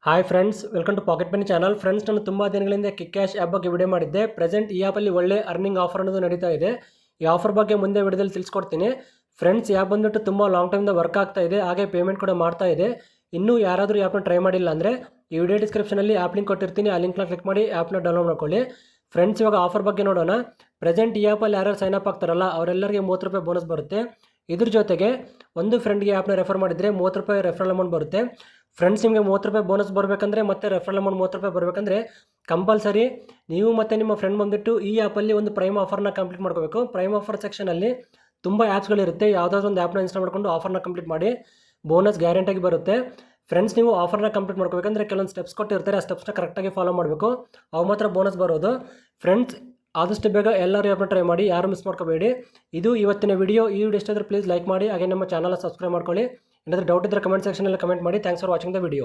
Hi friends, welcome to pocket money channel. Friends, ನಾನು ತುಂಬ ದಿನಗಳಿಂದ ಕಿಕ್ ಕ್ಯಾಶ್ ಆ್ಯಪ್ ಬಗ್ಗೆ ವಿಡಿಯೋ ಮಾಡಿದ್ದೆ. ಪ್ರೆಸೆಂಟ್ ಈ ಆ್ಯಪಲ್ಲಿ ಒಳ್ಳೆ ಅರ್ನಿಂಗ್ ಆಫರ್ ಅನ್ನೋದು ನಡೀತಾ ಇದೆ. ಈ ಆಫರ್ ಬಗ್ಗೆ ಮುಂದೆ ವಿಡಿಯೋದಲ್ಲಿ ತಿಳಿಸ್ಕೊಡ್ತೀನಿ. ಫ್ರೆಂಡ್ಸ್, ಈ ಆ್ಯಪ್ ಬಂದುಬಿಟ್ಟು ತುಂಬ ಲಾಂಗ್ ಟೈಮಿಂದ ವರ್ಕ್ ಆಗ್ತಾ ಇದೆ, ಹಾಗೆ ಪೇಮೆಂಟ್ ಕೂಡ ಮಾಡ್ತಾ ಇದೆ. ಇನ್ನೂ ಯಾರಾದರೂ ಈ ಆ್ಯಪ್ನ ಟ್ರೈ ಮಾಡಿಲ್ಲ ಅಂದರೆ ಈ ವಿಡಿಯೋ ಡಿಸ್ಕ್ರಿಪ್ಷನಲ್ಲಿ ಆ್ಯಪ್ ಲಿಂಕ್ ಕೊಟ್ಟಿರ್ತೀನಿ, ಆ ಲಿಂಕ್ನ ಕ್ಲಿಕ್ ಮಾಡಿ ಆ್ಯಪ್ನ ಡೌನ್ಲೋಡ್ ಮಾಡ್ಕೊಳ್ಳಿ. ಫ್ರೆಂಡ್ಸ್, ಇವಾಗ ಆಫರ್ ಬಗ್ಗೆ ನೋಡೋಣ. ಪ್ರೆಸೆಂಟ್ ಈ ಆ್ಯಪಲ್ಲಿ ಯಾರು ಸೈನ್ ಅಪ್ ಆಗ್ತಾರಲ್ಲ ಅವರೆಲ್ಲರಿಗೆ ₹30 ಬೋನಸ್ ಬರುತ್ತೆ. ಇದ್ರ ಜೊತೆಗೆ ಒಂದು ಫ್ರೆಂಡ್ಗೆ ಆ್ಯಪ್ನ ರೆಫರ್ ಮಾಡಿದರೆ ₹30 ರೆಫರಲ್ ಅಮೌಂಟ್ ಬರುತ್ತೆ. ಫ್ರೆಂಡ್ಸ್, ನಿಮಗೆ ₹30 ಬೋನಸ್ ಬರಬೇಕಂದ್ರೆ ಮತ್ತು ರೆಫರಲ್ ಅಮೌಂಟ್ ₹30 ಬರಬೇಕಂದ್ರೆ ಕಂಪಲ್ಸರಿ ನೀವು ಮತ್ತು ನಿಮ್ಮ ಫ್ರೆಂಡ್ ಬಂದುಬಿಟ್ಟು ಈ ಆ್ಯಪಲ್ಲಿ ಒಂದು ಪ್ರೈಮ್ ಆಫರ್ನ ಕಂಪ್ಲೀಟ್ ಮಾಡ್ಕೋಬೇಕು. ಪ್ರೈಮ್ ಆಫರ್ ಸೆಕ್ಷನಲ್ಲಿ ತುಂಬ ಆ್ಯಪ್ಸ್ಗಳಿರುತ್ತೆ. ಯಾವುದಾದ್ರೂ ಒಂದು ಆ್ಯಪ್ನ ಇನ್ಸ್ಟಾಲ್ ಮಾಡಿಕೊಂಡು ಆಫರ್ನ ಕಂಪ್ಲೀಟ್ ಮಾಡಿ, ಬೋನಸ್ ಗ್ಯಾರಂಟಿಯಾಗಿ ಬರುತ್ತೆ. ಫ್ರೆಂಡ್ಸ್, ನೀವು ಆಫರ್ನ ಕಂಪ್ಲೀಟ್ ಮಾಡ್ಕೋಬೇಕಂದ್ರೆ ಕೆಲವೊಂದು ಸ್ಟೆಪ್ಸ್ ಕೊಟ್ಟಿರ್ತಾರೆ, ಆ ಸ್ಟೆಪ್ಸ್ನ ಕರೆಕ್ಟಾಗಿ ಫಾಲೋ ಮಾಡಬೇಕು, ಅವು ಮಾತ್ರ ಬೋನಸ್ ಬರೋದು. ಫ್ರೆಂಡ್ಸ್, ಆದಷ್ಟು ಬೇಗ ಎಲ್ಲರೂ ಆ್ಯಪ್ನ ಟ್ರೈ ಮಾಡಿ, ಯಾರು ಮಿಸ್ ಮಾಡ್ಕೋಬೇಡಿ. ಇದು ಇವತ್ತಿನ ವಿಡಿಯೋ. ಈ ವಿಡಿಯೋ ಇಷ್ಟ ಆದರೆ ಪ್ಲೀಸ್ ಲೈಕ್ ಮಾಡಿ, ಹಾಗೆ ನಮ್ಮ ಚಾನಲ್ನ ಸಬ್ಸ್ಕ್ರೈಬ್ ಮಾಡ್ಕೊಳ್ಳಿ. ಏನಾದರೂ ಡೌಟ್ ಇದ್ದರೆ ಕಮೆಂಟ್ ಸೆಕ್ಷನಲ್ಲಿ ಕಮೆಂಟ್ ಮಾಡಿ. Thanks for watching the video.